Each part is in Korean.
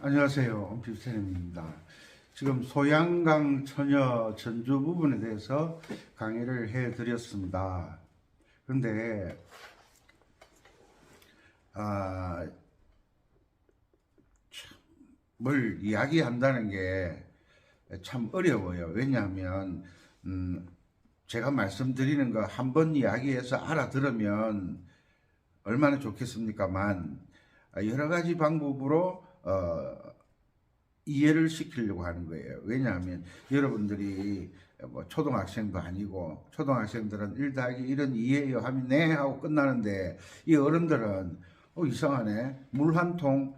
안녕하세요. 엄피스테님입니다. 지금 소양강 처녀 전주 부분에 대해서 강의를 해드렸습니다. 그런데 뭘 이야기한다는 게 참 어려워요. 왜냐하면 제가 말씀드리는 거 한 번 이야기해서 알아들으면 얼마나 좋겠습니까만 여러 가지 방법으로 이해를 시키려고 하는 거예요. 왜냐하면 여러분들이 뭐 초등학생도 아니고 초등학생들은 1 더하기 1은 2예요 하면 네 하고 끝나는데 이 어른들은 이상하네. 물 한 통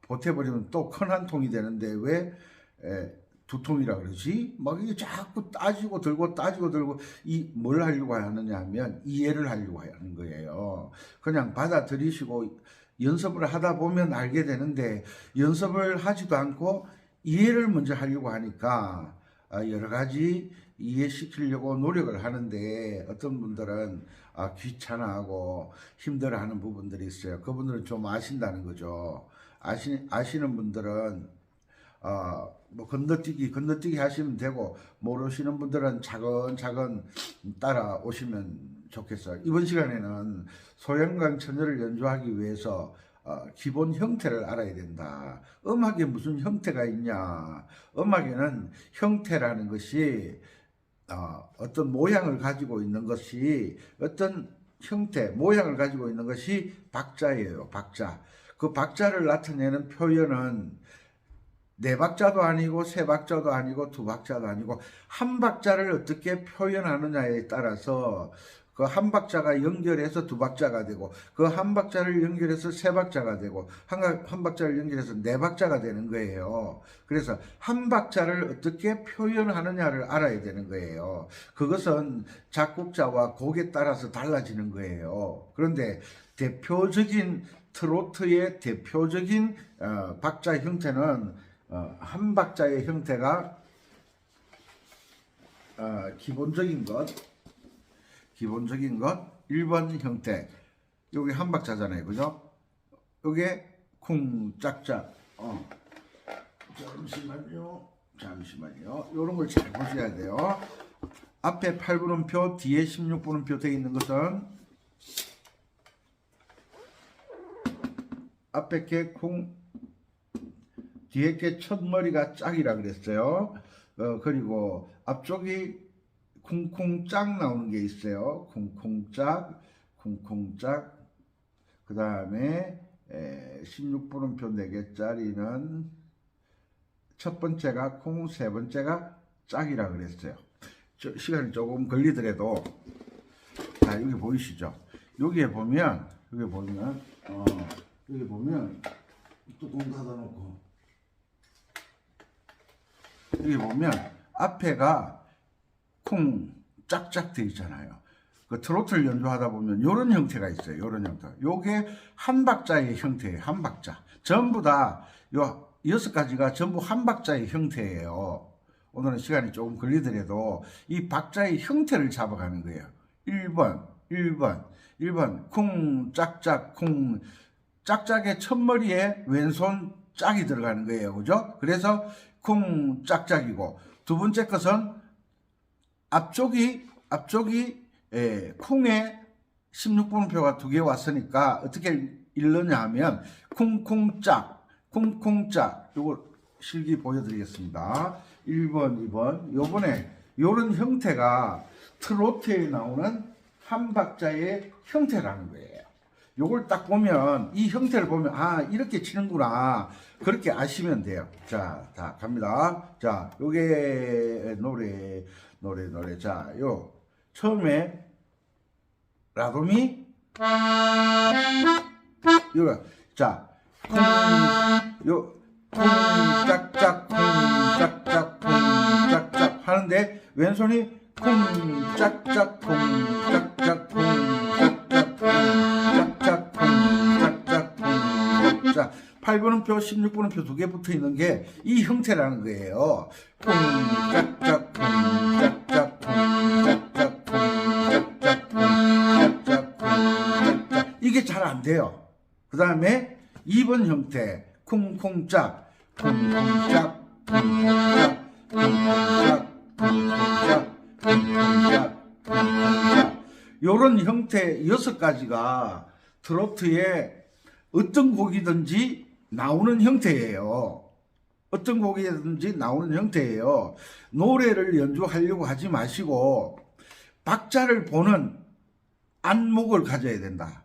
보태버리면 또 큰 한 통이 되는데 왜 2통이라 그러지? 막 이게 자꾸 따지고 들고 이 뭘 하려고 하느냐 하면 이해를 하려고 하는 거예요. 그냥 받아들이시고 연습을 하다 보면 알게 되는데 연습을 하지도 않고 이해를 먼저 하려고 하니까 여러 가지 이해시키려고 노력을 하는데 어떤 분들은 귀찮아하고 힘들어하는 부분들이 있어요. 그분들은 좀 아신다는 거죠. 아시는 분들은 뭐 건너뛰기 하시면 되고 모르시는 분들은 차근차근 따라오시면 좋겠어요. 이번 시간에는 소양강 처녀를 연주하기 위해서 기본 형태를 알아야 된다. 음악에 무슨 형태가 있냐? 음악에는 형태라는 것이 어떤 모양을 가지고 있는 것이 어떤 형태, 모양을 가지고 있는 것이 박자예요. 박자. 그 박자를 나타내는 표현은 네 박자도 아니고 세 박자도 아니고 두 박자도 아니고 한 박자를 어떻게 표현하느냐에 따라서 그 한 박자가 연결해서 두 박자가 되고 그 한 박자를 연결해서 세 박자가 되고 한 박자를 연결해서 네 박자가 되는 거예요. 그래서 한 박자를 어떻게 표현하느냐를 알아야 되는 거예요. 그것은 작곡자와 곡에 따라서 달라지는 거예요. 그런데 대표적인 트로트의 대표적인 박자 형태는 한 박자의 형태가 기본적인 것 1번 형태. 여기 한 박자잖아요. 그죠? 요게 쿵짝짝. 잠시만요. 요런 걸 잘 보셔야 돼요. 앞에 8분음표, 뒤에 16분음표 되어 있는 것은 앞에 게 쿵, 뒤에 게 첫머리가 짝이라 그랬어요. 그리고 앞쪽이 쿵쿵짝 나오는 게 있어요. 쿵쿵짝. 그 다음에 16분음표 4개짜리는 첫 번째가 쿵, 세 번째가 짝이라 그랬어요. 시간이 조금 걸리더라도 자, 여기 보이시죠? 여기에 보면 뚜껑 닫아놓고 여기 보면 앞에가 쿵 짝짝 되어 있잖아요. 그 트로트를 연주하다 보면 요런 형태가 있어요. 요런 형태. 요게 한 박자의 형태예요. 한 박자. 전부 다 요 6가지가 전부 한 박자의 형태예요. 오늘은 시간이 조금 걸리더라도 이 박자의 형태를 잡아가는 거예요. 1번 쿵 짝짝 쿵. 짝짝의 첫머리에 왼손 짝이 들어가는 거예요. 그죠? 그래서 쿵 짝짝이고 두 번째 것은 앞쪽이 쿵에 16분음표가 2개 왔으니까 어떻게 읽느냐 하면 쿵쿵짝 요걸 실기 보여드리겠습니다. 1번 2번 요번에 요런 형태가 트로트에 나오는 한 박자의 형태라는 거예요. 요걸 딱 보면 이 형태를 보면 이렇게 치는구나 그렇게 아시면 돼요. 자, 다 갑니다. 자, 요게 노래. 자, 요 처음에 라도미 요거 자, 요 짝짝 짝짝 하는데 왼손이 짝짝 짝짝 자, 8분음표, 16분음표 2개 붙어 있는 게 이 형태라는 거예요. 짝짝 이게 잘 안 돼요. 그 다음에 2번 형태 쿵쿵짝, 쿵쿵짝, 쿵쿵짝, 쿵쿵짝, 쿵쿵짝, 쿵쿵짝, 쿵쿵짝. 요런 형태 6가지가 트로트의 어떤 곡이든지 나오는 형태예요. 어떤 곡이든지 나오는 형태예요. 노래를 연주하려고 하지 마시고 박자를 보는 안목을 가져야 된다.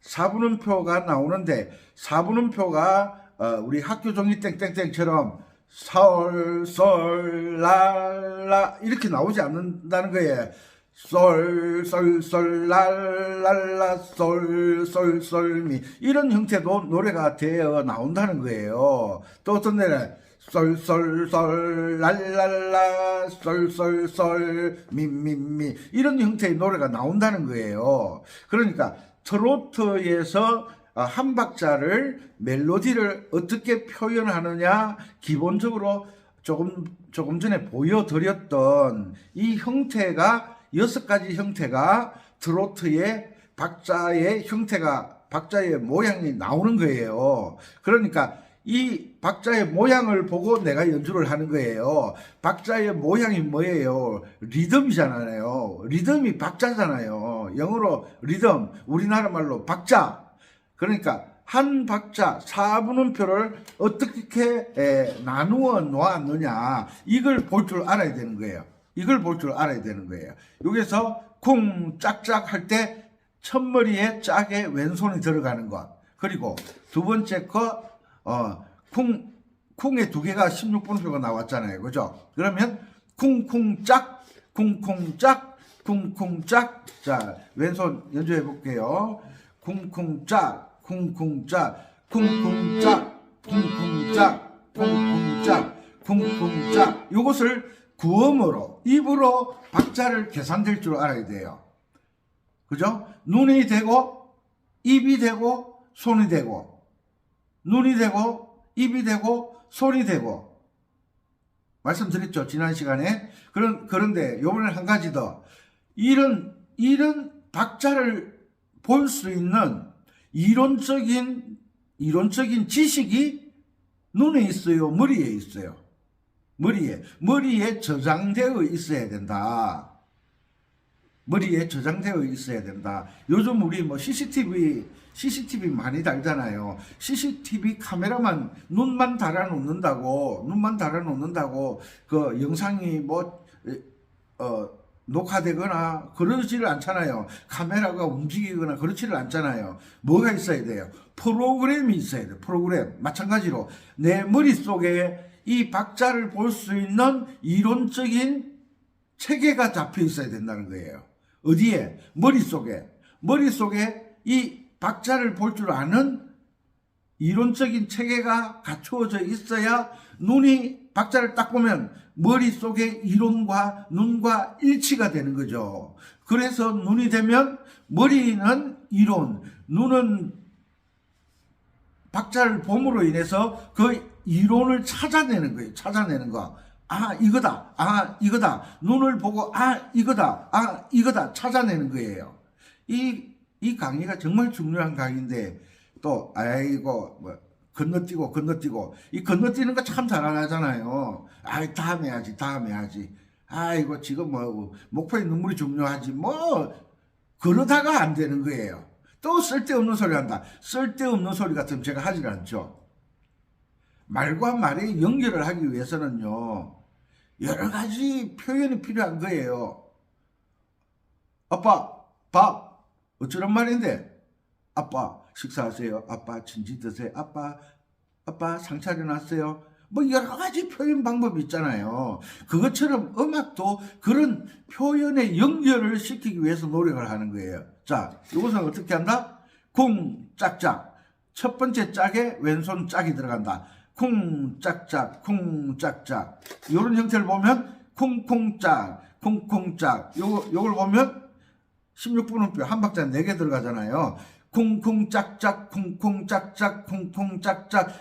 4분음표가 나오는데 4분음표가 우리 학교 종이 땡땡땡처럼 솔, 솔, 랄라 이렇게 나오지 않는다는 거예요. 솔, 솔, 솔, 랄랄라, 솔, 솔, 솔, 미. 이런 형태도 노래가 되어 나온다는 거예요. 또 어떤 노래, 솔, 솔, 솔, 랄랄라, 솔, 솔, 솔, 미, 미, 미. 이런 형태의 노래가 나온다는 거예요. 그러니까 트로트에서 한 박자를 멜로디를 어떻게 표현하느냐, 기본적으로 조금 전에 보여드렸던 이 형태가 6가지 형태가 트로트의 박자의 형태가 박자의 모양이 나오는 거예요. 그러니까 이 박자의 모양을 보고 내가 연주를 하는 거예요. 박자의 모양이 뭐예요? 리듬이잖아요. 리듬이 박자잖아요. 영어로 리듬, 우리나라 말로 박자. 그러니까 한 박자 4분음표를 어떻게 나누어 놓았느냐, 이걸 볼 줄 알아야 되는 거예요. 이걸 볼 줄 알아야 되는 거예요. 여기서 쿵 짝짝 할 때 첫머리에 짝에 왼손이 들어가는 것. 그리고 두 번째 거 쿵의 2개가 16분음표가 나왔잖아요. 그죠? 그러면 쿵쿵 짝, 쿵쿵 짝, 쿵쿵 짝. 자, 왼손 연주해 볼게요. 쿵쿵 짝, 쿵쿵 짝, 쿵쿵 짝, 쿵쿵 짝, 쿵쿵 짝, 쿵쿵 짝. 요것을 구음으로, 입으로 박자를 계산될 줄 알아야 돼요. 그죠? 눈이 되고, 입이 되고, 손이 되고, 눈이 되고, 입이 되고, 손이 되고. 말씀드렸죠, 지난 시간에. 그런데 요번에 한 가지 더. 이런 박자를 볼 수 있는 이론적인 지식이 눈에 있어요? 머리에 있어요? 머리에 저장되어 있어야 된다. 머리에 저장되어 있어야 된다. 요즘 우리 CCTV 많이 달잖아요. CCTV 카메라만 눈만 달아놓는다고 그 영상이 녹화되거나 그러지를 않잖아요. 카메라가 움직이거나 그렇지를 않잖아요. 뭐가 있어야 돼요? 프로그램이 있어야 돼요. 프로그램. 마찬가지로 내 머릿속에 이 박자를 볼 수 있는 이론적인 체계가 잡혀 있어야 된다는 거예요. 어디에? 머릿속에 이 박자를 볼 줄 아는 이론적인 체계가 갖추어져 있어야 눈이 박자를 딱 보면 머릿속의 이론과 눈과 일치가 되는 거죠. 그래서 눈이 되면 머리는 이론, 눈은 박자를 봄으로 인해서 그 이론을 찾아내는 거예요. 찾아내는 거. 이거다. 눈을 보고 이거다. 찾아내는 거예요. 이 강의가 정말 중요한 강의인데 또 건너뛰고 이 건너뛰는 거 참 잘하잖아요. 다음에 해야지. 이거 지금 목표의 눈물이 중요하지. 그러다가 안 되는 거예요. 또 쓸데없는 소리 한다. 쓸데없는 소리 같으면 제가 하질 않죠. 말과 말의 연결을 하기 위해서는요, 여러 가지 표현이 필요한 거예요. 아빠, 밥. 어쩌란 말인데? 아빠, 식사하세요. 아빠, 진지 드세요. 아빠, 상 차려놨어요. 여러 가지 표현 방법이 있잖아요. 그것처럼 음악도 그런 표현의 연결을 시키기 위해서 노력을 하는 거예요. 자, 이것은 어떻게 한다? 쿵, 짝짝. 첫 번째 짝에 왼손 짝이 들어간다. 쿵, 짝짝, 쿵, 짝짝. 이런 형태를 보면 쿵쿵짝, 쿵쿵짝. 요걸 보면 16분음표 한 박자 4개 들어가잖아요. 쿵쿵짝짝, 쿵쿵짝짝, 쿵쿵짝짝.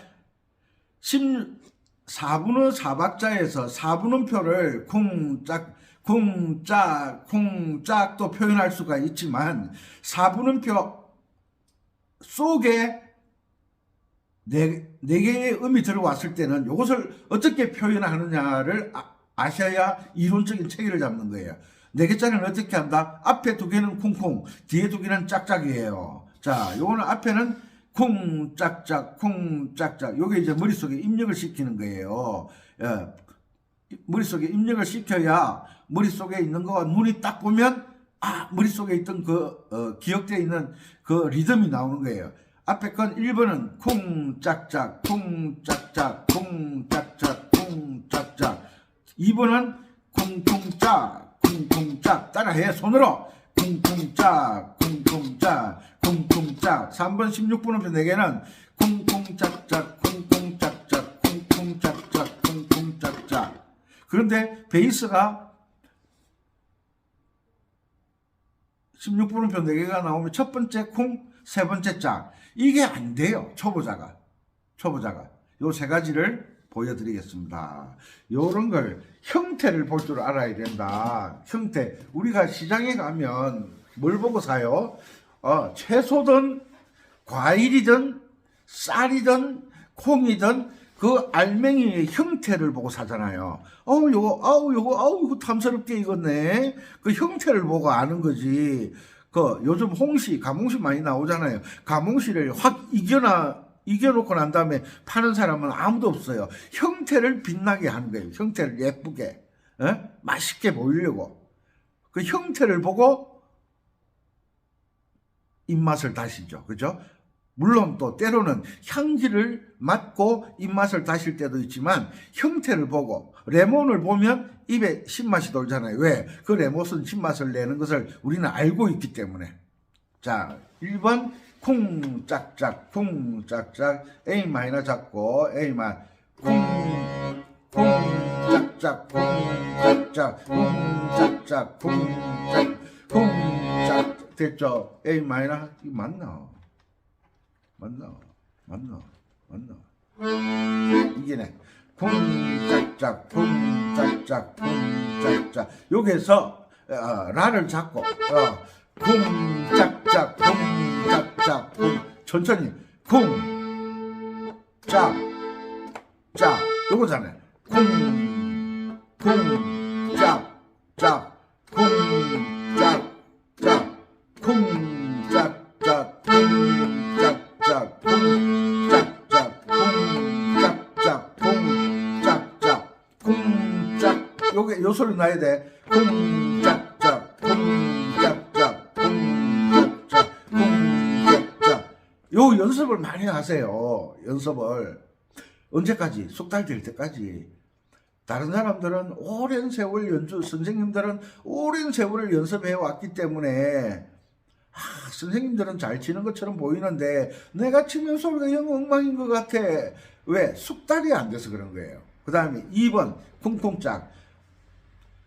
4분의 4박자에서 4분음표를 쿵짝, 쿵짝, 쿵짝도 표현할 수가 있지만 4분음표 속에 네 개의 음이 들어왔을 때는 이것을 어떻게 표현하느냐를 아셔야 이론적인 체계를 잡는 거예요. 네 개짜리는 어떻게 한다? 앞에 두 개는 쿵쿵, 뒤에 두 개는 짝짝이에요. 자, 요거는 앞에는 쿵, 짝짝, 쿵, 짝짝. 요게 이제 머릿속에 입력을 시키는 거예요. 머릿속에 입력을 시켜야 머릿속에 있는 거 눈이 딱 보면 머릿속에 있던 기억되어 있는 그 리듬이 나오는 거예요. 앞에 건 1번은 쿵 짝짝 쿵 짝짝 쿵 짝짝 쿵 짝짝 2번은 쿵쿵짝 쿵쿵짝 따라해 손으로 쿵쿵짝 쿵쿵짝 쿵쿵짝 3번 16번음표 4개는 쿵쿵짝짝 쿵쿵짝짝 쿵쿵짝짝 쿵쿵짝짝 그런데 베이스가 16분음표 4개가 나오면 첫 번째 쿵, 세 번째 짝. 이게 안 돼요. 초보자가. 요 세 가지를 보여드리겠습니다. 요런 걸 형태를 볼 줄 알아야 된다. 형태. 우리가 시장에 가면 뭘 보고 사요? 채소든 과일이든 쌀이든 콩이든 그 알맹이의 형태를 보고 사잖아요. 요거 탐스럽게 익었네. 그 형태를 보고 아는 거지. 요즘 가몽시 많이 나오잖아요. 가몽시를 확 이겨놓고 난 다음에 파는 사람은 아무도 없어요. 형태를 빛나게 하는 거예요. 형태를 예쁘게. 맛있게 보이려고. 그 형태를 보고 입맛을 다시죠. 그죠? 물론 또 때로는 향기를 맡고 입맛을 다실 때도 있지만 형태를 보고 레몬을 보면 입에 신맛이 돌잖아요. 왜? 그 레몬은 신맛을 내는 것을 우리는 알고 있기 때문에. 자, 1번 쿵 짝짝 쿵 짝짝 A 마이너 잡고 A 마 쿵 짝짝 쿵 짝짝 쿵 짝짝 쿵 짝 됐죠? A 마이너 이거 맞나? 이게네. 쿵짝짝 쿵짝짝 쿵짝짝 여기에서 라를 잡고 쿵짝짝 쿵짝짝 쿵 천천히 쿵짝짝 요거잖아요. 쿵짝짝 쿵짝짝 쿵짝짝 쿵짝짝 쿵짝짝 쿵짝짝 쿵짝짝 쿵짝 요게 요 소리 나야 돼. 쿵짝짝 쿵짝짝 쿵짝짝 쿵짝짝 요 연습을 많이 하세요. 연습을 언제까지? 숙달 될 때까지. 다른 사람들은 오랜 세월 선생님들은 오랜 세월을 연습해 왔기 때문에 선생님들은 잘 치는 것처럼 보이는데 내가 치면 소리가 영 엉망인 것 같아. 왜? 숙달이 안 돼서 그런 거예요. 그 다음에 2번 쿵쿵짝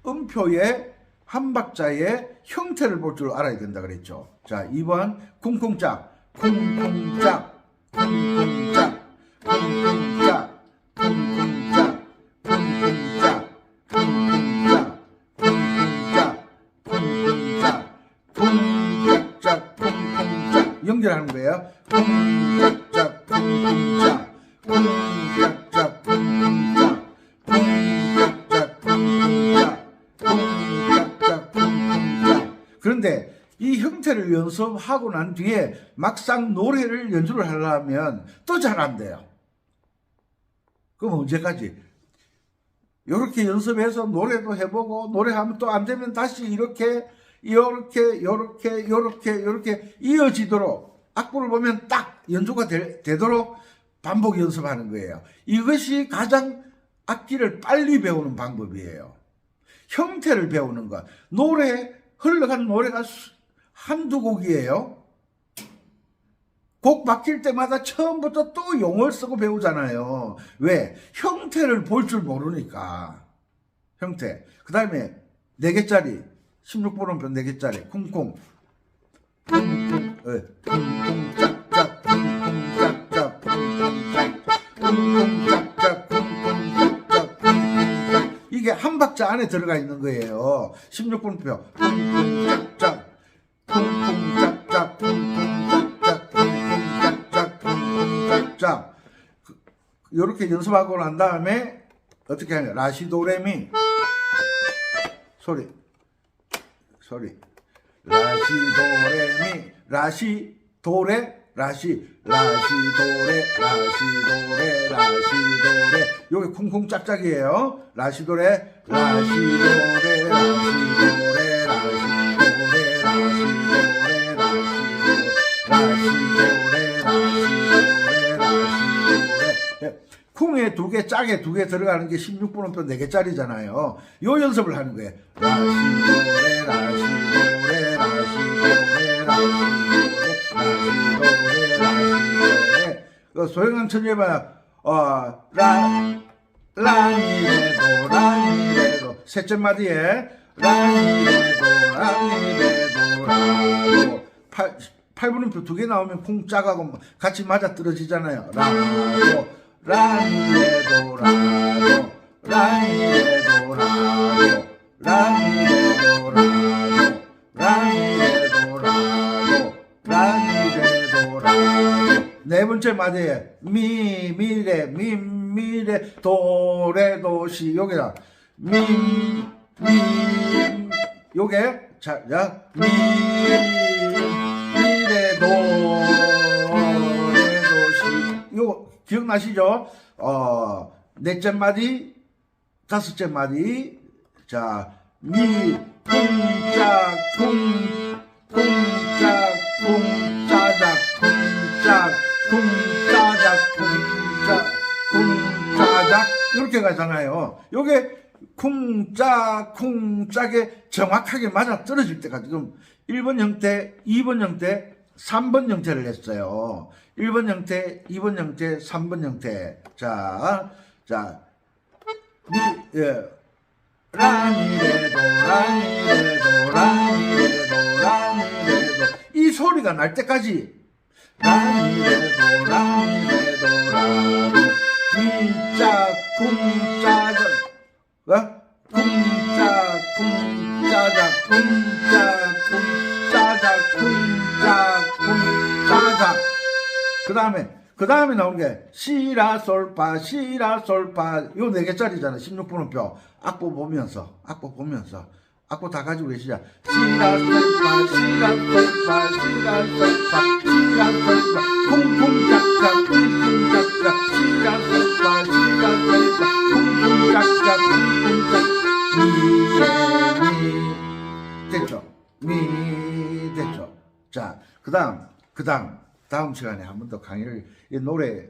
음표의 한 박자의 형태를 볼 줄 알아야 된다 그랬죠. 자, 2번 쿵쿵짝 쿵쿵짝 쿵쿵짝 쿵쿵짝 쿵쿵짝 쿵쿵짝 쿵쿵짝 쿵쿵짝 쿵쿵짝 쿵짝짝 쿵쿵짝 연결하는 거예요. 쿵짝짝 쿵쿵짝 쿵짝짝 쿵쿵짝 쿵짝짝 쿵쿵짝 쿵짝짝 쿵쿵짝 그런데 이 형태를 연습하고 난 뒤에 막상 노래를 연주를 하려면 또 잘 안 돼요. 그럼 언제까지? 이렇게 연습해서 노래도 해보고 노래하면 또 안 되면 다시 이렇게 이어지도록 악보를 보면 딱 연주가 되도록 반복 연습하는 거예요. 이것이 가장 악기를 빨리 배우는 방법이에요. 형태를 배우는 것. 흘러가는 노래가 한두 곡이에요. 곡 바뀔 때마다 처음부터 또 용어를 쓰고 배우잖아요. 왜? 형태를 볼 줄 모르니까. 형태. 그 다음에 4개짜리 16번음표 4개짜리 쿵쿵 쿵쿵 쿵쿵 짝짝 쿵쿵 짝짝 쿵쿵 짝짝 쿵쿵 짝짝 쿵쿵 짝짝 쿵쿵 짝 이게 한 박자 안에 들어가 있는 거예요. 16번음표 쿵쿵 짝짝 쿵쿵 짝짝 쿵쿵 짝짝 쿵쿵 짝짝 쿵쿵 짝짝 이렇게 연습하고 난 다음에 어떻게 하냐? 라시도레미 소리 라시도레미 라시도레 라시도레 요게 쿵쿵 짝짝이에요. 라시도레 쿵에 두 개, 짝에 두 개 들어가는 게 16분음표 4개짜리잖아요. 요 연습을 하는 거예요. 소형강 천재봐. 라미레도 셋째 마디에 라미레도 라도 8분음표 두 개 나오면 쿵 짝하고 같이 맞아 떨어지잖아요. 라미레도 네 번째 마디에 미미레 도레도시 요게다 요게 자 미레 도레도시 요 기억나시죠? 넷째 마디 다섯째 마디 자 미 쿵짝 쿵짜작 쿵짜작 이렇게 가잖아요. 요게 쿵짝에 정확하게 맞아 떨어질 때가 지금 1번 형태, 2번 형태, 3번 형태를 했어요. 1번 형태, 2번 형태, 3번 형태. 자, 라미레도 이 소리가 날 때까지 라미레도 진짜 쿵짜작 그 다음에 나온 게 시라솔파 요 4개짜리잖아. 16분음표 악보 보면서 악보 다 가지고 계시자. 시라솔파 쿵쿵짝짝 시라솔파 쿵쿵짝짝 미 됐죠. 자, 다음 시간에 한 번 더 강의를 이 노래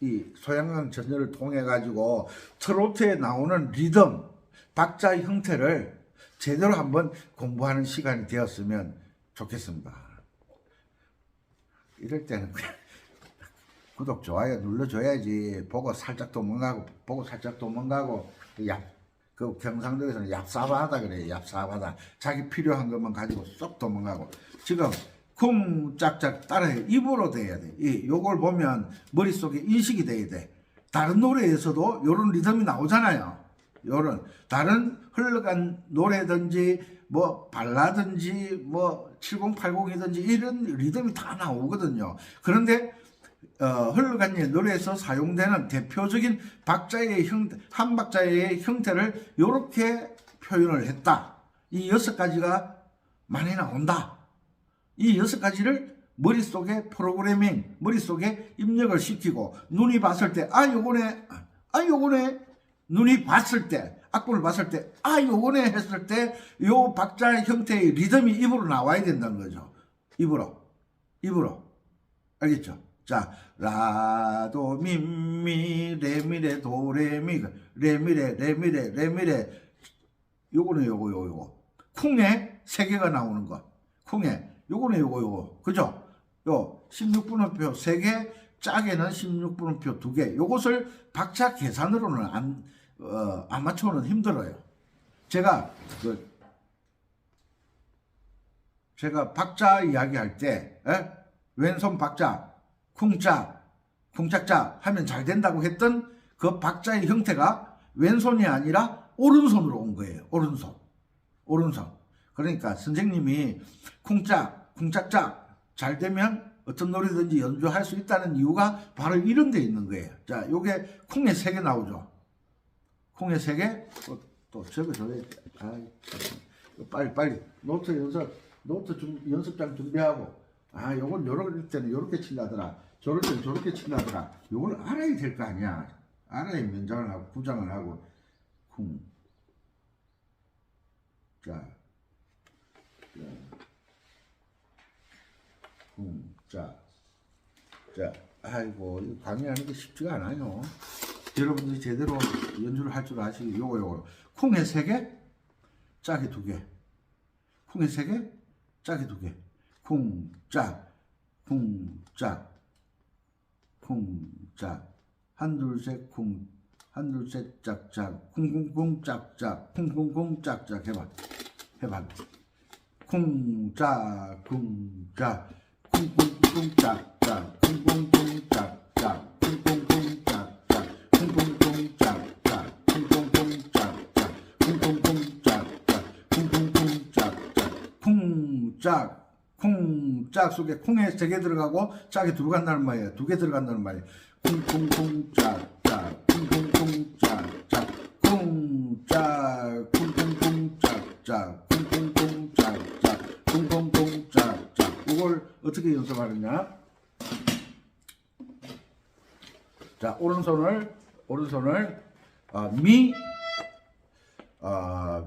이 소양강 전열을 통해 가지고 트로트에 나오는 리듬 박자 형태를 제대로 한번 공부하는 시간이 되었으면 좋겠습니다. 이럴 때는 그냥 구독 좋아요 눌러줘야지. 보고 살짝 도망가고 그 경상도에서는 얍삽하다 그래요. 얍삽하다. 자기 필요한 것만 가지고 쏙 도망가고. 지금 쿵 짝짝 따라해. 입으로 돼야 돼. 요걸 보면 머릿속에 인식이 돼야 돼. 다른 노래에서도 요런 리듬이 나오잖아요. 요런 다른 흘러간 노래든지 뭐 발라든지 뭐 7080이든지 이런 리듬이 다 나오거든요. 그런데 흘러간 노래에서 사용되는 대표적인 박자의 한 박자의 형태를 이렇게 표현을 했다. 이 6가지가 많이 나온다. 이 6가지를 머릿속에 프로그래밍, 머릿속에 입력을 시키고 눈이 봤을 때 요거네 눈이 봤을 때 악보를 봤을 때 요거네 했을 때 요 박자의 형태의 리듬이 입으로 나와야 된다는 거죠. 입으로 알겠죠? 자, 라도 미미 레미레 도레미 레미레 요거는 요거 쿵에 3개가 나오는 거. 쿵에 요거는 요거 그죠? 요 16분음표 3개 짝에는 16분음표 2개. 요것을 박자 계산으로는 아마추어는 힘들어요. 제가 박자 이야기할 때 왼손 박자 쿵짝짝 하면 잘 된다고 했던 그 박자의 형태가 왼손이 아니라 오른손으로 온 거예요. 오른손. 그러니까 선생님이 쿵짝짝 잘 되면 어떤 노래든지 연주할 수 있다는 이유가 바로 이런 데 있는 거예요. 자, 요게 콩의 세 개 나오죠. 콩의 세 개. 또 적어줘야 돼. 빨리 노트 연습장 준비하고, 요건 요럴 때는 요렇게 친다더라, 저럴 때는 저렇게 친다더라. 요걸 알아야 될 거 아니야. 알아야 면장을 하고 구장을 하고. 쿵. 자. 자. 아이고, 이거 강의하는 게 쉽지가 않아요. 여러분들이 제대로 연주를 할 줄 아시고, 요거. 쿵에 3개, 짝에 2개. 쿵에 3개, 짝에 2개. 쿵, 짝. 한, 둘, 셋, 쿵. 한, 둘, 셋, 짝짝. 쿵쿵쿵, 짝짝. 쿵쿵쿵, 짝짝. 해봐. 쿵, 짝, 쿵짝. 쿵쿵쿵, 짝짝. 쿵쿵쿵, 짝짝. 쿵쿵쿵, 짝짝. 쿵쿵쿵, 짝짝. 쿵쿵쿵, 짝짝. 쿵쿵쿵, 짝짝. 쿵쿵쿵, 짝짝. 쿵짝 속에 콩에 3개 들어가고 짝이 들어간다는 말이에요. 2개 들어간다는 말이에요. 쿵쿵쿵, 짝짝. 쿵쿵쿵, 짝짝. 쿵짝. 쿵쿵쿵, 짝짝. 쿵쿵쿵, 짝짝. 쿵쿵쿵, 짝짝. 이걸 어떻게 연습하느냐? 자, 오른손을 미, 랄라,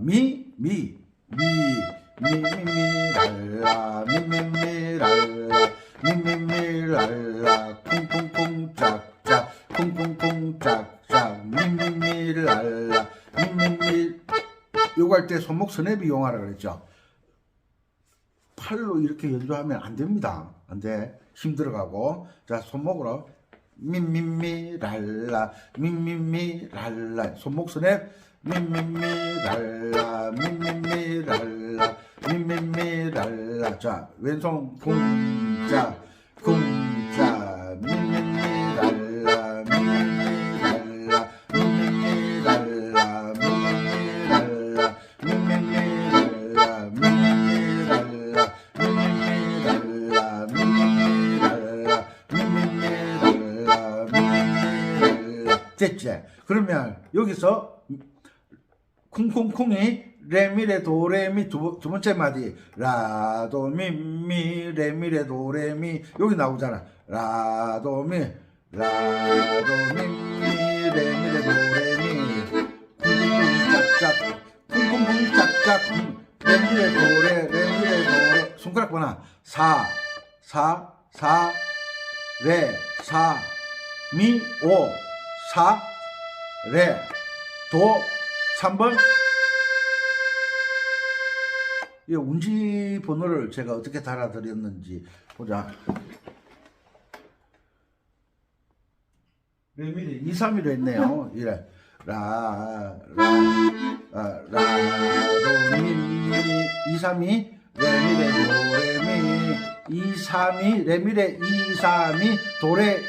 랄라, 쿵쿵쿵, 짝짝, 쿵쿵쿵, 짝짝, 랄라, 요거 할 때 손목 스냅 이용하라 그랬죠. 팔로 이렇게 연주하면 안 됩니다. 안 돼. 힘 들어가고. 자, 손목으로 랄라, 랄라, 손목 스냅 랄라, 랄라, 랄라. 자, 왼손 쿵짝, 랄라, 랄라, 랄라, 됐지? 그러면 여기서 쿵쿵쿵이 레미레 도레미 두 번째 마디 라도미 레미레 도레미 여기 나오잖아. 라도미 레미레 도레미 쿵쿵쿵 짝짝 쿵쿵쿵 짝짝 레미레 도레 손가락 보나 사 레 사 미 오 사 레 도 3번. 이 운지 번호를 제가 어떻게 달아드렸는지 보자. 레미레 2, 3이로 했네요. 이래 라, 도, 미, 2, 3이 레미레, 도, 레미 2, 3이 레미레 2, 3이 도레 1,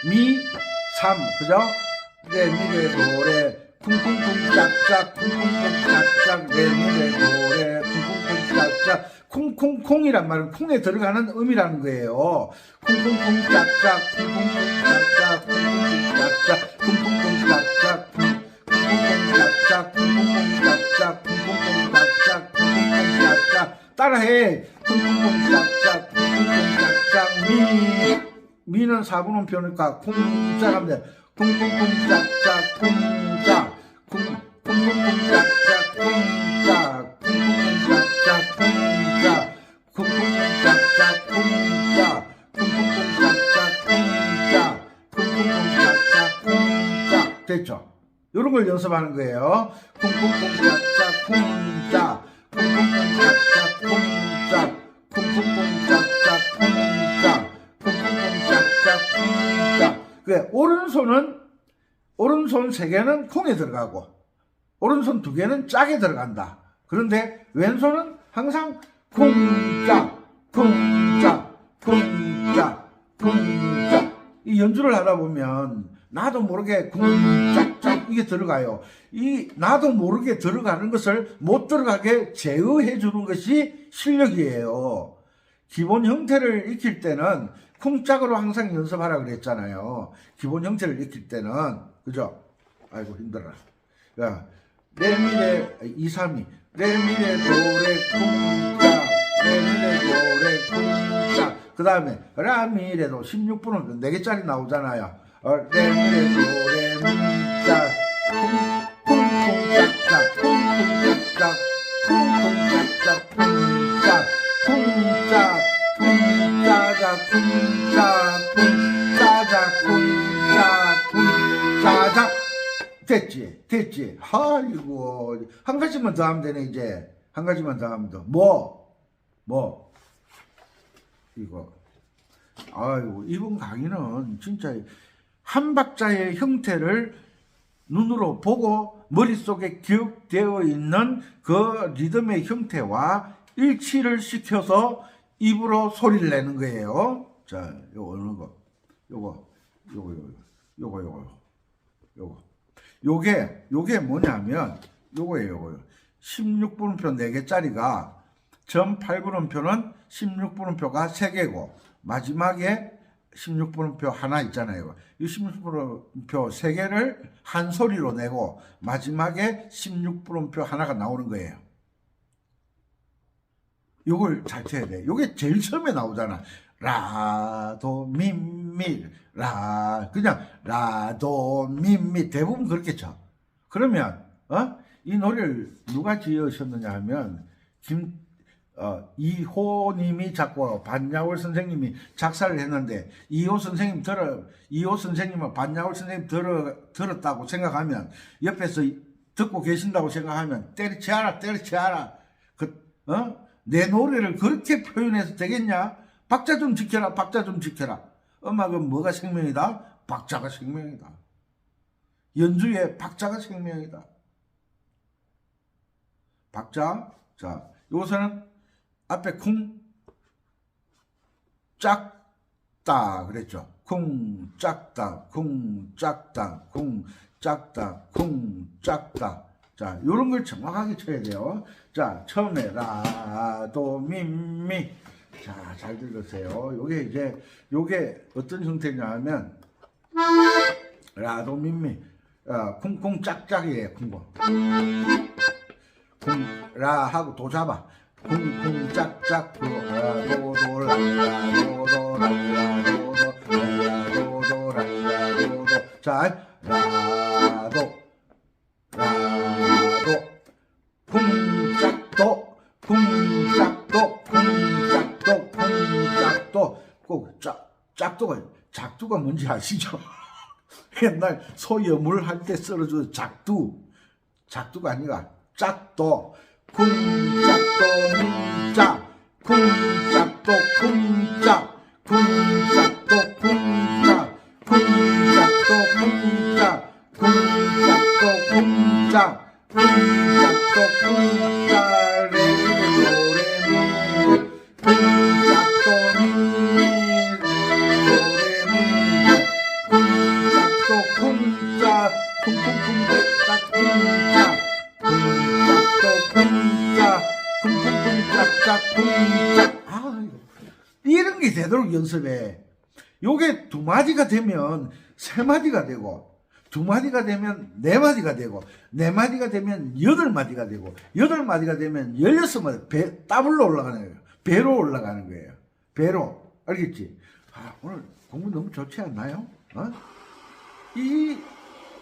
2, 미, 3 그죠? 레미레, 도레 쿵쿵쿵 짝짝 쿵쿵쿵 짝짝 레미레 도레 쿵쿵쿵 짝짝 쿵쿵쿵이란 말은 콩에 들어가는 음이라는 거예요. 쿵쿵쿵 짝짝 쿵쿵쿵 짝짝 쿵쿵쿵 짝짝 쿵쿵쿵 짝짝 쿵쿵쿵 짝짝 쿵쿵쿵 짝짝 쿵쿵쿵 짝짝 쿵쿵쿵 짝짝 따라해. 쿵쿵쿵 짝짝 쿵쿵쿵 짝짝 미는 4분음 표니까 쿵짝 하면 돼. 쿵쿵쿵 짝짝 쿵짝 쿵쿵쿵 짝짝 쿵짝 쿵쿵쿵 짝짝 쿵짝 쿵쿵쿵 짝짝 쿵짝 쿵쿵쿵 짝짝 쿵짝 쿵쿵쿵 짝짝 쿵짝 됐죠? 이런 걸 연습하는 거예요. 쿵쿵쿵 짝짝 쿵짝 쿵쿵쿵 짝짝 쿵짝 쿵쿵쿵 짝짝 쿵짝 쿵쿵쿵 짝짝 쿵짝. 오른손 3개는 콩에 들어가고 오른손 2개는 짝에 들어간다. 그런데 왼손은 항상 쿵짝 이 연주를 하다 보면 나도 모르게 쿵짝짝 이게 들어가요. 이 나도 모르게 들어가는 것을 못 들어가게 제어해 주는 것이 실력이에요. 기본 형태를 익힐 때는 쿵짝으로 항상 연습하라 그랬잖아요. 기본 형태를 익힐 때는, 그죠? 아이고, 힘들어라. 야, 레미레, 2, 3, 2. 레미레, 도레, 쿵짝. 레미레, 도레, 쿵짝. 그 다음에, 라미레도 16분은 4개짜리 나오잖아요. 레미레, 도레, 쿵짝. 쿵짝짝, 쿵짝짝, 쿵짝짝, 쿵짝, 쿵짝, 쿵짜자, 쿵짝, 쿵짜자, 쿵짝, 쿵짜자. 됐지. 아이고, 한 가지만 더 하면 되네, 이제. 한 가지만 더 하면 더. 이거. 아이고, 이번 강의는 진짜 한 박자의 형태를 눈으로 보고 머릿속에 기억되어 있는 그 리듬의 형태와 일치를 시켜서 입으로 소리를 내는 거예요. 자, 요거 어느 거? 요거. 요게 뭐냐면 요거예요. 16분음표 4개짜리가 전 8분음표는 16분음표가 3개고 마지막에 16분음표 하나 있잖아요. 이 16분음표 3개를 한 소리로 내고 마지막에 16분음표 하나가 나오는 거예요. 요걸 잘 쳐야 돼. 요게 제일 처음에 나오잖아. 라도 미미 라 그냥 라도 미미 대부분 그렇게 쳐. 그러면 이 노래를 누가 지으셨느냐 하면 이호님이 작곡하고 반야월 선생님이 작사를 했는데 이호 선생님은 반야월 선생님 들었다고 생각하면 옆에서 듣고 계신다고 생각하면 때려치아라 내 노래를 그렇게 표현해서 되겠냐? 박자 좀 지켜라. 음악은 뭐가 생명이다? 박자가 생명이다. 연주의 박자가 생명이다. 박자. 자, 요것은 앞에 쿵 짝다 그랬죠. 쿵 짝다 쿵 짝다 쿵 짝다 쿵 짝다. 자, 요런 걸 정확하게 쳐야 돼요. 자, 처음에 라도 미미. 자, 잘 들으세요. 요게 어떤 형태냐 하면 라도 미미. 쿵쿵 짝짝이에요. 쿵쿵. 라 하고 도 잡아. 쿵쿵 짝짝 라도도 랄라도도 랄라도도 랄라도도. 자, 라도 쿵짝도 작두가 뭔지 아시죠? 옛날 소 여물 할 때 썰어준 작두가 아니라 짝도. 쿵짝도 쿵짝 쿵짝도 쿵짝 쿵짝도 쿵짝 쿵짝도 쿵짝 쿵짝도 쿵짝 쿵짝도 쿵짝 레미도레미 쿵짝도 미미 도레미 쿵짝도 쿵짝 쿵쿵쿵짝짝 쿵짝 쿵짝쿵짝짝. 이런 게 되도록 연습해. 요게 2마디가 되면 3마디가 되고 2마디가 되면 4마디가 되고 4마디가 되면 8마디가 되고 8마디가 되면 16마디 더블로 올라가는 거예요. 배로 올라가는 거예요. 배로. 알겠지? 오늘 공부 너무 좋지 않나요?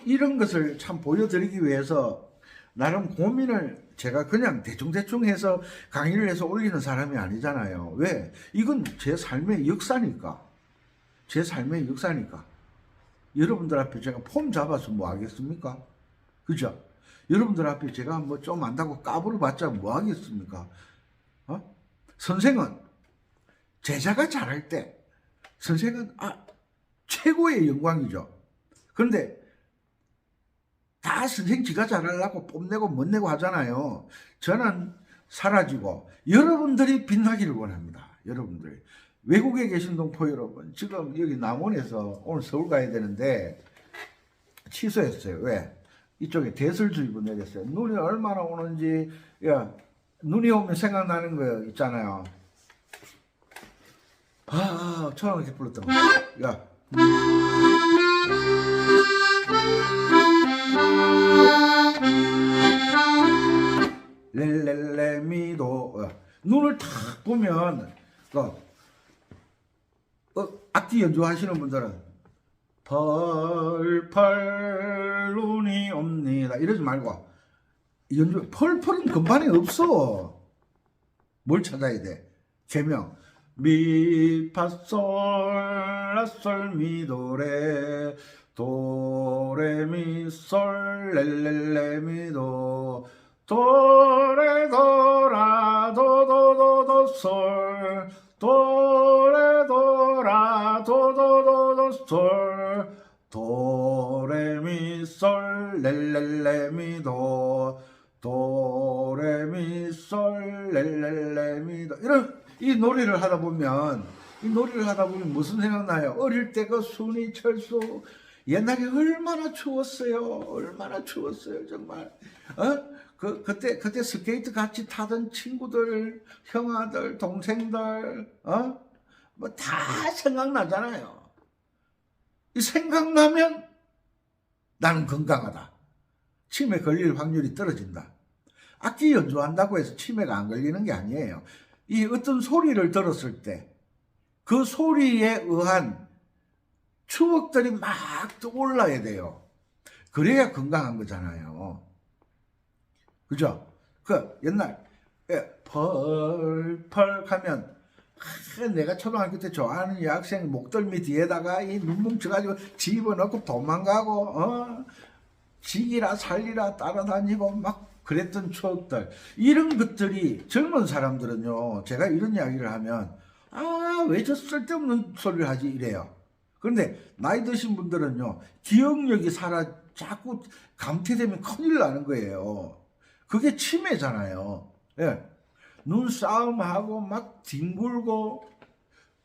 이런 것을 참 보여드리기 위해서 나름 고민을 제가 그냥 대충 해서 강의를 해서 올리는 사람이 아니잖아요. 왜? 이건 제 삶의 역사니까. 여러분들 앞에 제가 폼 잡아서 뭐 하겠습니까? 그죠? 여러분들 앞에 제가 뭐 좀 안다고 까불어 봤자 뭐 하겠습니까? 선생은 제자가 잘할 때 선생은 최고의 영광이죠. 그런데 다 선생 지가 잘하려고 뽐내고 못내고 하잖아요. 저는 사라지고 여러분들이 빛나기를 원합니다. 여러분들이. 외국에 계신 동포 여러분, 지금 여기 남원에서 오늘 서울 가야 되는데 취소했어요. 왜? 이쪽에 대설주의보 내렸어요. 눈이 얼마나 오는지. 눈이 오면 생각나는 거 있잖아요. 초등학교 때 불렀던 거. 야. 렐렐레미도. 눈을 탁 보면 악기 연주하시는 분들은 펄펄 눈이 옵니다 이러지 말고 연주 펄펄은 건반에 없어. 뭘 찾아야 돼? 제명 미파솔라솔 미도레 도레미솔 렐렐레미도 도레도라 도도도도솔 도레도라 도도도도솔 도레미솔 렐렐레미도 도레미솔 렐렐레미도 이런 이 노래를 하다 보면 무슨 생각나요? 어릴 때 그 순이 철수 옛날에 얼마나 추웠어요. 정말. 그때 스케이트 같이 타던 친구들, 형아들, 동생들, 뭐 다 생각나잖아요. 이 생각나면 나는 건강하다. 치매 걸릴 확률이 떨어진다. 악기 연주한다고 해서 치매가 안 걸리는 게 아니에요. 이 어떤 소리를 들었을 때 그 소리에 의한 추억들이 막 떠올라야 돼요. 그래야 건강한 거잖아요. 그죠? 그 옛날 펄펄 하면 내가 초등학교 때 좋아하는 여학생 목덜미 뒤에다가 이 눈 뭉쳐가지고 집어넣고 도망가고 지기라 살리라 따라다니고 막 그랬던 추억들, 이런 것들이 젊은 사람들은요, 제가 이런 이야기를 하면 왜 저 쓸데없는 소리를 하지 이래요. 그런데 나이 드신 분들은요, 기억력이 자꾸 감퇴되면 큰일 나는 거예요. 그게 치매잖아요. 예. 눈싸움하고 막 뒹굴고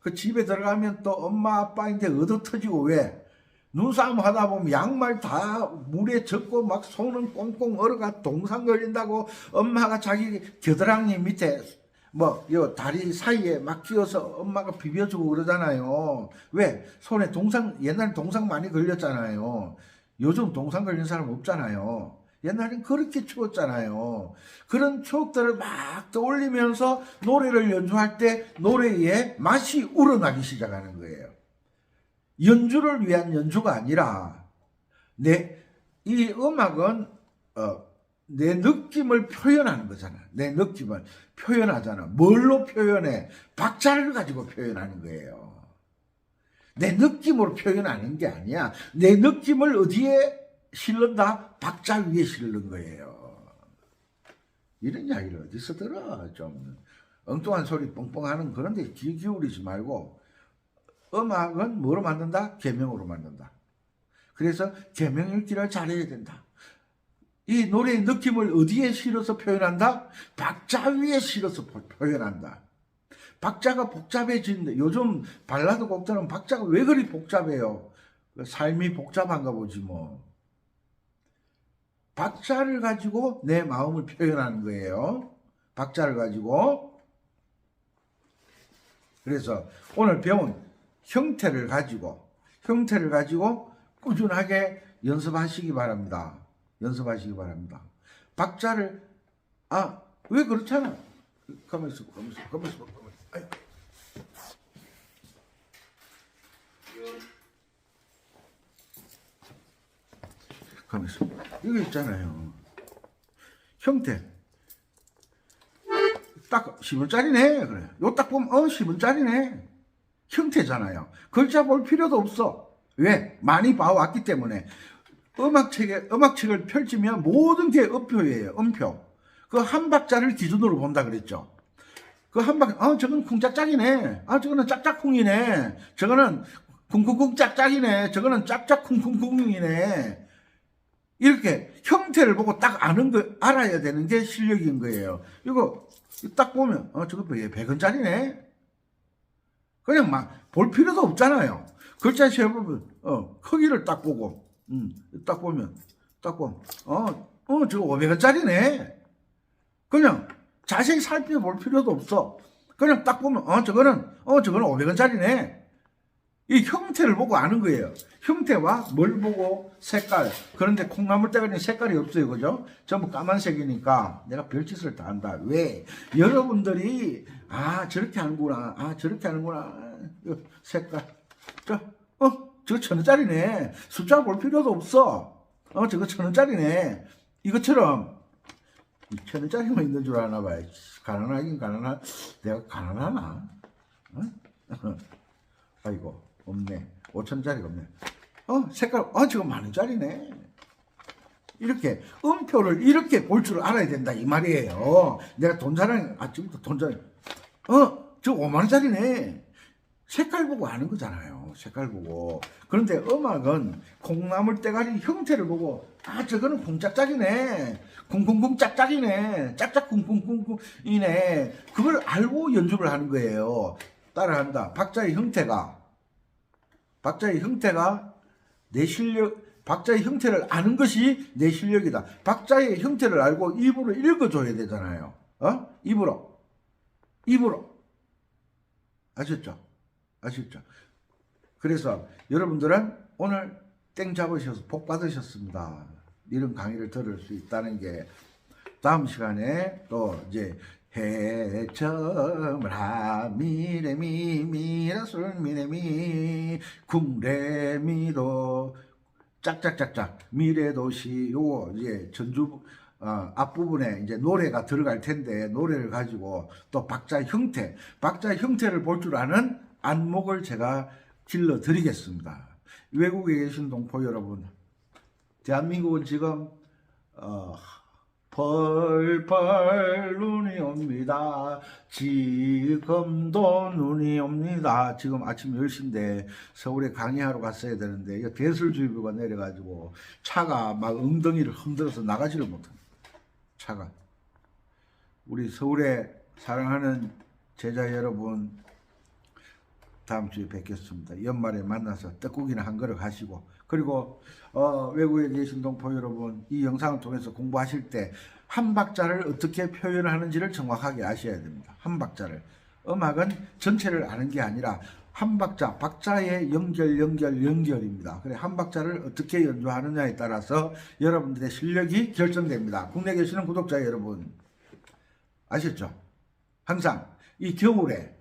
그 집에 들어가면 또 엄마 아빠인데 얻어 터지고. 왜? 눈싸움 하다 보면 양말 다 물에 젖고 막 손은 꽁꽁 얼어가 동상 걸린다고 엄마가 자기 겨드랑이 밑에 요 다리 사이에 막 끼워서 엄마가 비벼주고 그러잖아요. 왜? 손에 옛날에 동상 많이 걸렸잖아요. 요즘 동상 걸린 사람 없잖아요. 옛날엔 그렇게 추웠잖아요. 그런 추억들을 막 떠올리면서 노래를 연주할 때 노래에 맛이 우러나기 시작하는 거예요. 연주를 위한 연주가 아니라 이 음악은 내 느낌을 표현하는 거잖아. 내 느낌을 표현하잖아. 뭘로 표현해? 박자를 가지고 표현하는 거예요. 내 느낌으로 표현하는 게 아니야. 내 느낌을 어디에 실른다? 박자 위에 실는 거예요. 이런 이야기를 어디서 들어? 좀 엉뚱한 소리 뻥뻥 하는 그런 데 귀 기울이지 말고, 음악은 뭐로 만든다? 계명으로 만든다. 그래서 계명 읽기를 잘해야 된다. 이 노래의 느낌을 어디에 실어서 표현한다? 박자 위에 실어서 표현한다. 박자가 복잡해지는데, 요즘 발라드 곡들은 박자가 왜 그리 복잡해요? 삶이 복잡한가 보지 뭐. 박자를 가지고 내 마음을 표현하는 거예요. 박자를 가지고. 그래서 오늘 배운 형태를 가지고 꾸준하게 연습하시기 바랍니다. 박자를 왜 그렇잖아. 가만히 있어. 아유. 가만히 있어. 이거 있잖아요. 형태. 딱 10원짜리네. 그래. 요 딱 보면 10원짜리네. 형태잖아요. 글자 볼 필요도 없어. 왜? 많이 봐왔기 때문에. 음악책을 펼치면 모든 게 음표예요. 음표. 그 한 박자를 기준으로 본다 그랬죠. 그 한 박자, 저건 쿵짝짝이네. 저거는 짝짝쿵이네. 저거는 쿵쿵쿵 짝짝이네. 저거는 짝짝쿵쿵쿵이네. 이렇게 형태를 보고 딱 알아야 되는 게 실력인 거예요. 이거 딱 보면, 저거 100원짜리네. 그냥 막 볼 필요도 없잖아요. 글자 시험 보면, 크기를 딱 보고, 딱 보면, 저거 500원짜리네. 그냥 자세히 살펴볼 필요도 없어. 그냥 딱 보면 저거는 500원짜리네. 이 형태를 보고 아는 거예요. 형태와 뭘 보고 색깔. 그런데 콩나물 대가리는 색깔이 없어요. 그죠? 전부 까만색이니까 내가 별짓을 다 한다. 왜? 여러분들이 저렇게 하는구나. 저렇게 하는구나. 색깔. 저거 1,000원짜리네. 숫자 볼 필요도 없어. 저거 1,000원짜리네. 이것처럼 1,000원짜리만 있는 줄 아나 봐요. 가난하긴 가난하. 내가 가난하나? 아이고 없네. 5,000원짜리가 없네. 색깔 저거 10,000원짜리네. 이렇게 음표를 이렇게 볼 줄 알아야 된다 이 말이에요. 내가 돈 자랑 지금부터 돈 자랑. 저 5만원짜리네. 색깔 보고 아는 거잖아요. 색깔 보고. 그런데 음악은 콩나물 대가리 형태를 보고 저거는 콩짝짝이네. 쿵쿵쿵 짝짝이네. 짝짝 쿵쿵쿵쿵이네. 그걸 알고 연주를 하는 거예요. 따라한다. 박자의 형태가 내 실력, 박자의 형태를 아는 것이 내 실력이다. 박자의 형태를 알고 입으로 읽어줘야 되잖아요. 입으로. 아셨죠? 그래서 여러분들은 오늘 땡 잡으셔서 복 받으셨습니다. 이런 강의를 들을 수 있다는 게 다음 시간에 또 이제 해점라 미레미 미라솔 미레미 궁레미도 짝짝짝짝 미래도시 요거 이제 전주 앞부분에 이제 노래가 들어갈 텐데 노래를 가지고 또 박자의 형태를 볼 줄 아는 안목을 제가 길러 드리겠습니다. 외국에 계신 동포 여러분, 대한민국은 지금 펄펄 눈이 옵니다. 지금도 눈이 옵니다. 지금 아침 10시인데 서울에 강의하러 갔어야 되는데 이거 대설주의보가 내려가지고 차가 막 엉덩이를 흔들어서 나가지를 못합니다. 차가. 우리 서울에 사랑하는 제자 여러분, 다음 주에 뵙겠습니다. 연말에 만나서 떡국이나 한 그릇 하시고, 그리고 외국에 계신 동포 여러분, 이 영상을 통해서 공부하실 때 한 박자를 어떻게 표현하는지를 정확하게 아셔야 됩니다. 한 박자를. 음악은 전체를 아는 게 아니라 한 박자의 연결입니다. 그래, 한 박자를 어떻게 연주하느냐에 따라서 여러분들의 실력이 결정됩니다. 국내에 계시는 구독자 여러분, 아셨죠? 항상 이 겨울에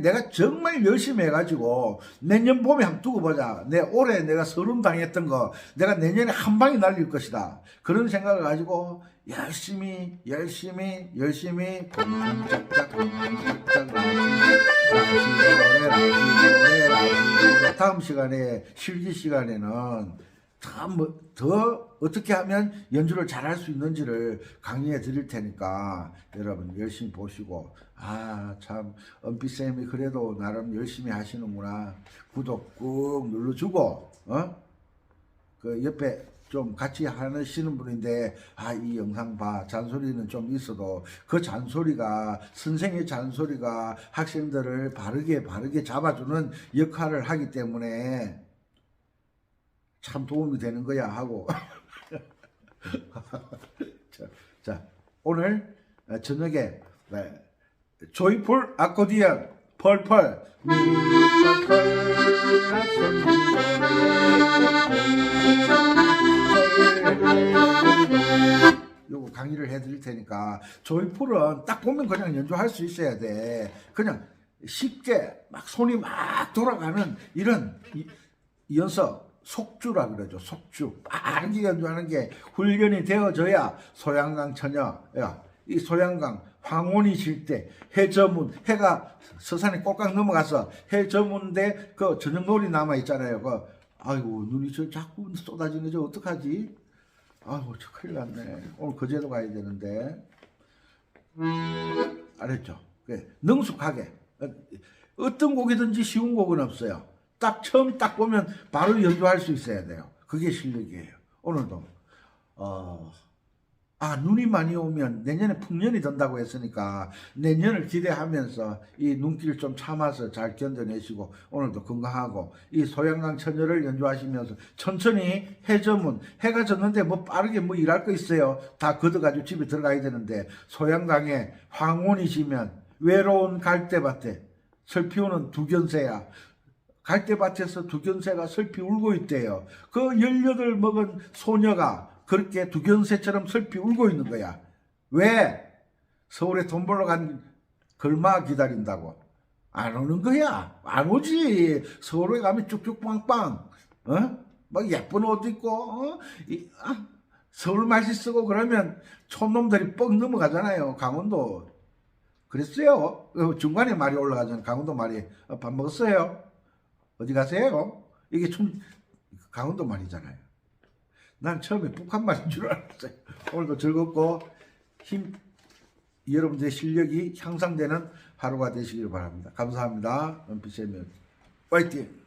내가 정말 열심히 해가지고 내년 봄에 한번 두고 보자. 올해 내가 서름 당했던 거 내가 내년에 한 방에 날릴 것이다. 그런 생각을 가지고 열심히 짝짝 다음 시간에 실기 시간에는 더 어떻게 하면 연주를 잘할 수 있는지를 강의해 드릴 테니까 여러분 열심히 보시고, 참 은빛쌤이 그래도 나름 열심히 하시는구나. 구독 꾹 눌러주고, 그 옆에 좀 같이 하시는 분인데 이 영상 봐, 잔소리는 좀 있어도 그 잔소리가, 선생의 잔소리가 학생들을 바르게 잡아주는 역할을 하기 때문에 참 도움이 되는 거야 하고 자, 오늘 저녁에 조이풀 아코디언 펄펄 요거 강의를 해드릴 테니까, 조이풀은 딱 보면 그냥 연주할 수 있어야 돼. 그냥 쉽게 막 손이 막 돌아가는 이런 연습, 속주라 그러죠. 속주. 빠르게 연주하는 게 훈련이 되어져야 소양강 처녀, 이 소양강 황혼이 질 때 해저문, 해가 서산에 꼭딱 넘어가서 해저문대 그 저녁놀이 남아 있잖아요. 아이고 눈이 자꾸 쏟아지는 저 어떡하지? 아이고 저 큰일 났네. 오늘 거제도 가야 되는데. 알았죠? 능숙하게. 어떤 곡이든지 쉬운 곡은 없어요. 처음 보면 바로 연주할 수 있어야 돼요. 그게 실력이에요. 오늘도 눈이 많이 오면 내년에 풍년이 든다고 했으니까 내년을 기대하면서 이 눈길 좀 참아서 잘 견뎌내시고 오늘도 건강하고 이 소양강 처녀를 연주하시면서 천천히 해저문, 해가 졌는데 빠르게 일할 거 있어요. 다 걷어가지고 집에 들어가야 되는데 소양강에 황혼이 지면, 외로운 갈대밭에 슬피 우는 두견새야. 갈대밭에서 두견새가 슬피 울고 있대요. 그 18 먹은 소녀가 그렇게 두견새처럼 슬피 울고 있는 거야. 왜? 서울에 돈 벌러 간 걸마 기다린다고. 안 오는 거야. 안 오지. 서울에 가면 쭉쭉 빵빵. 막 예쁜 옷 입고, 서울 말씨 쓰고 그러면 촌놈들이 뻑 넘어가잖아요. 강원도. 그랬어요. 중간에 말이 올라가잖아요. 강원도 말이. 밥 먹었어요? 어디 가세요? 이게 강원도 말이잖아요. 난 처음에 북한 말인 줄 알았어요. 오늘도 즐겁고 여러분들의 실력이 향상되는 하루가 되시길 바랍니다. 감사합니다. 은피쌤 화이팅!